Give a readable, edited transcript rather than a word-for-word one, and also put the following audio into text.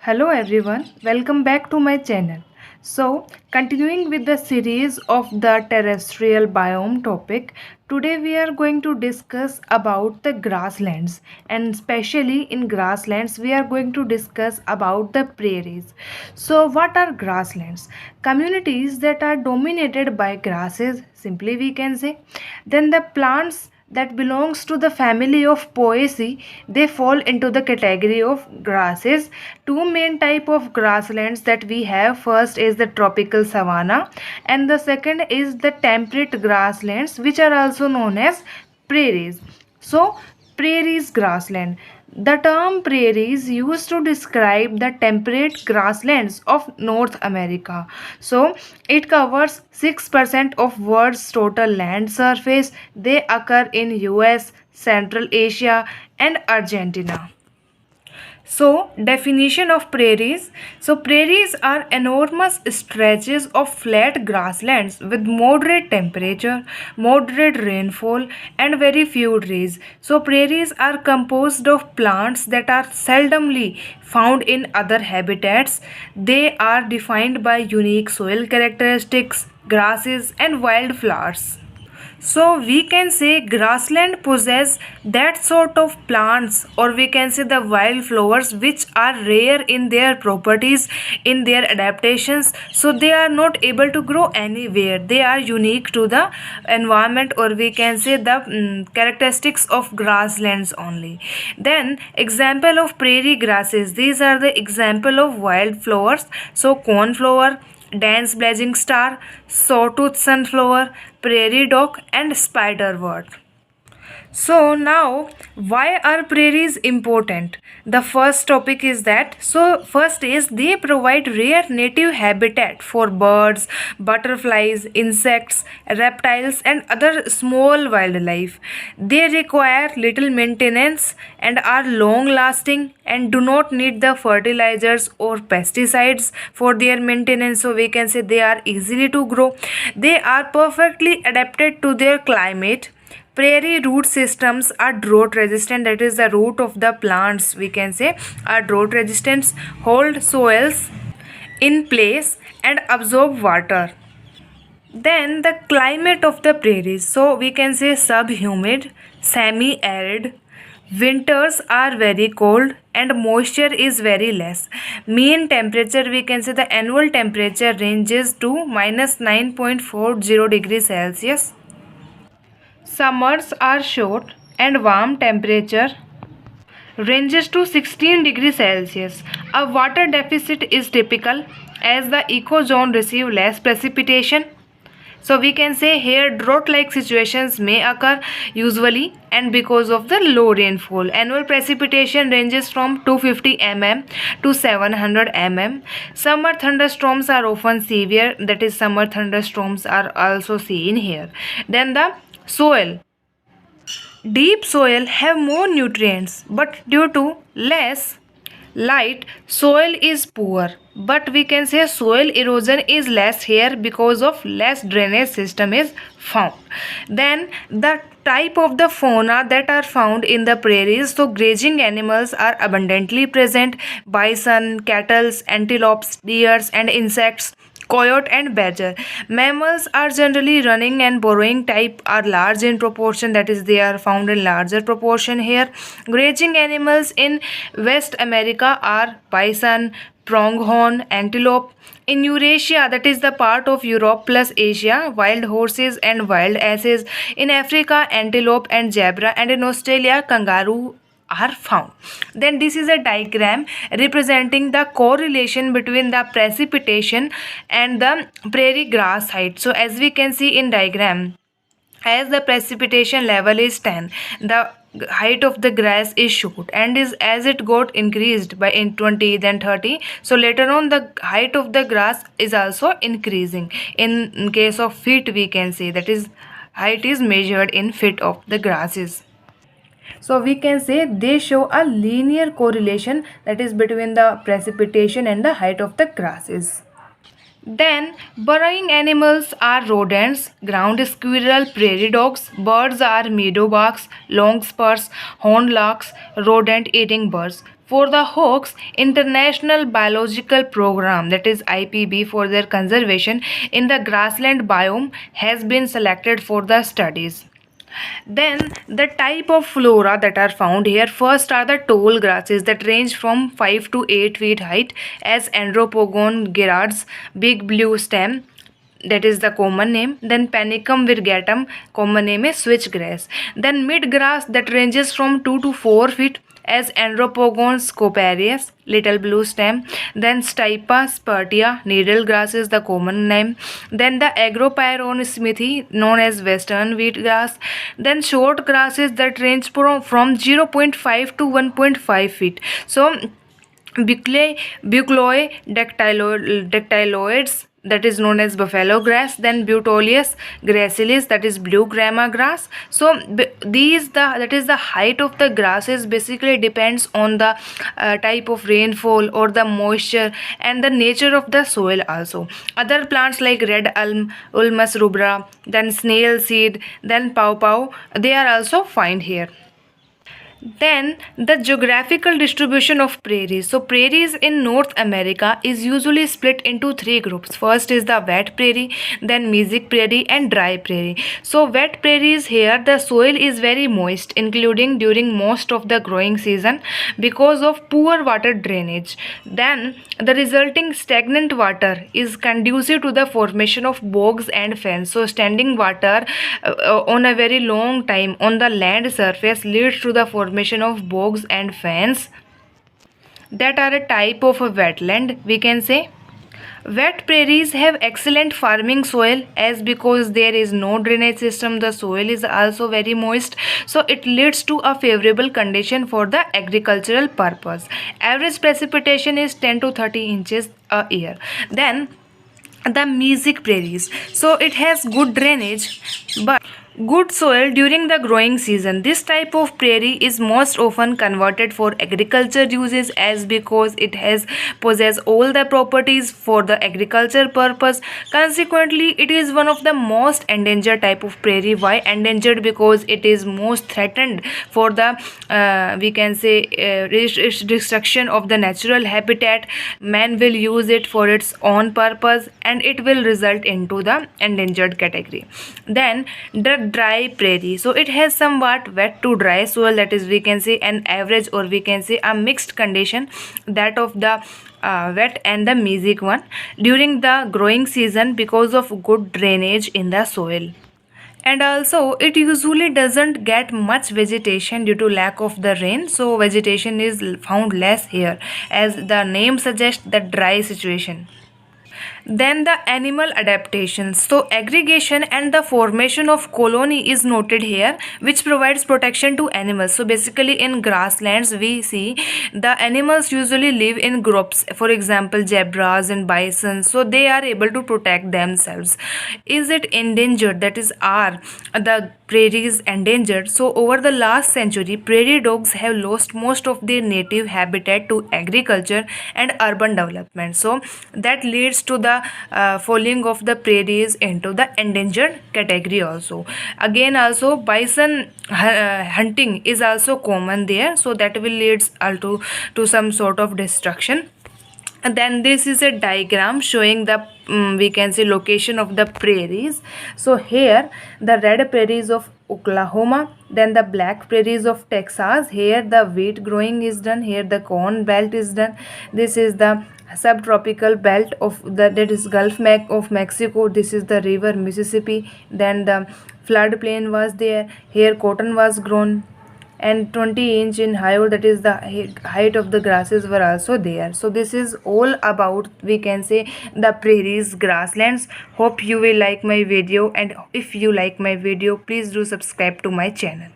Hello everyone, welcome back to my channel. So, continuing with the series of the terrestrial biome topic, today we are going to discuss about the grasslands, and especially in grasslands we are going to discuss about the prairies. So, what are grasslands? Communities that are dominated by grasses, simply we can say. Then the plants that belongs to the family of poaceae, they fall into the category of grasses. Two main type of grasslands that we have, first is the tropical savanna and the second is the temperate grasslands, which are also known as prairies. So prairies grassland, the term prairies used to describe the temperate grasslands of North America. So it covers 6% of world's total land surface. They occur in US, Central Asia and Argentina. So, definition of prairies. So, prairies are enormous stretches of flat grasslands with moderate temperature, moderate rainfall, and very few trees. So, prairies are composed of plants that are seldomly found in other habitats. They are defined by unique soil characteristics, grasses, and wildflowers. So we can say grassland possess that sort of plants, or we can say the wildflowers, which are rare in their properties, in their adaptations. So they are not able to grow anywhere. They are unique to the environment, or we can say the characteristics of grasslands only. Then example of prairie grasses. These are the example of wildflowers. So cornflower, dance blazing star, sawtooth sunflower, prairie dog, and spiderwort. So now, why are prairies important? The first topic is that, so first is they provide rare native habitat for birds, butterflies, insects, reptiles and other small wildlife. They require little maintenance and are long lasting and do not need the fertilizers or pesticides for their maintenance, so we can say they are easily to grow. They are perfectly adapted to their climate. Prairie root systems are drought resistant, that is the root of the plants we can say are drought resistant, hold soils in place and absorb water. Then the climate of the prairies, so we can say subhumid, semi arid. Winters are very cold and moisture is very less. Mean temperature, we can say the annual temperature ranges to minus 9.40 degrees Celsius. Summers are short and warm temperature ranges to 16 degrees Celsius. A water deficit is typical as the ecozone receive less precipitation. So we can say here drought like situations may occur usually and because of the low rainfall. Annual precipitation ranges from 250 mm to 700 mm. Summer thunderstorms are often severe, that is summer thunderstorms are also seen here. Then the soil. Deep soil have more nutrients, but due to less light, soil is poor. But we can say soil erosion is less here because of less drainage system is found. Then the type of the fauna that are found in the prairies, so grazing animals are abundantly present: bison, cattle, antelopes, deers and insects, coyote and badger. Mammals are generally running and burrowing type are large in proportion, that is they are found in larger proportion here. Grazing animals in West America are bison, pronghorn, antelope. In Eurasia, that is the part of Europe plus Asia, wild horses and wild asses. In Africa, antelope and zebra, and in Australia, kangaroo are found. Then this is a diagram representing the correlation between the precipitation and the prairie grass height. So as we can see in diagram, as the precipitation level is 10, the height of the grass is short, and is as it got increased by in 20 then 30, so later on the height of the grass is also increasing. In case of feet we can say, that is height is measured in feet of the grasses. So we can say they show a linear correlation, that is between the precipitation and the height of the grasses. Then, burrowing animals are rodents, ground squirrel, prairie dogs. Birds are meadowlarks, longspurs, hornlarks, rodent-eating birds. For the hawks, International Biological Program, that is IPB, for their conservation in the grassland biome has been selected for the studies. Then the type of flora that are found here, first are the tall grasses that range from 5 to 8 feet height as Andropogon gerards, big blue stem, that is the common name. Then Panicum virgatum, common name is switchgrass. Then midgrass that ranges from 2 to 4 feet as Andropogon scoparius, little blue stem. Then Stipa spertia, needle grass is the common name. Then the Agropyron smithi, known as western wheatgrass. Then short grasses that range from 0.5 to 1.5 feet. So Bucloe dactyloids, that is known as buffalo grass. Then Butyllus gracilis, that is blue grama grass. So that is the height of the grasses basically depends on the type of rainfall or the moisture and the nature of the soil also. Other plants like red elm, Ulmus rubra, then snail seed, then pawpaw, they are also found here. Then the geographical distribution of prairies. So prairies in North America is usually split into three groups. First is the wet prairie, then mesic prairie and dry prairie. So wet prairies, here the soil is very moist, including during most of the growing season because of poor water drainage. Then the resulting stagnant water is conducive to the formation of bogs and fens. So standing water on a very long time on the land surface leads to the formation of bogs and fens that are a type of a wetland, we can say. Wet prairies have excellent farming soil as because there is no drainage system, the soil is also very moist, so it leads to a favorable condition for the agricultural purpose. Average precipitation is 10 to 30 inches a year. Then the mesic prairies, so it has good drainage but good soil during the growing season. This type of prairie is most often converted for agriculture uses as because it has possess all the properties for the agriculture purpose. Consequently, it is one of the most endangered type of prairie. Why endangered? Because it is most threatened for the we can say destruction of the natural habitat. Man will use it for its own purpose and it will result into the endangered category. Then the dry prairie, so it has somewhat wet to dry soil, that is we can say an average or we can say a mixed condition, that of the wet and the mesic one during the growing season because of good drainage in the soil. And also it usually doesn't get much vegetation due to lack of the rain, so vegetation is found less here as the name suggests, the dry situation. Then the animal adaptations. So aggregation and the formation of colony is noted here, which provides protection to animals. So basically in grasslands we see the animals usually live in groups. For example, zebras and bison. So they are able to protect themselves. Is it endangered? That is, are the prairies endangered? So over the last century, prairie dogs have lost most of their native habitat to agriculture and urban development. So that leads to the falling of the prairies into the endangered category also. Again also bison hunting is also common there, so that will leads also to some sort of destruction. And then this is a diagram showing the we can say location of the prairies. So here the red prairies of Oklahoma, then the black prairies of Texas. Here the wheat growing is done, here the corn belt is done. This is the subtropical belt of the, that is Gulf of Mexico. This is the river Mississippi. Then the floodplain was there, here cotton was grown, and 20-inch in height, that is the height of the grasses were also there. So this is all about we can say the prairies, grasslands. Hope you will like my video, and if you like my video, please do subscribe to my channel.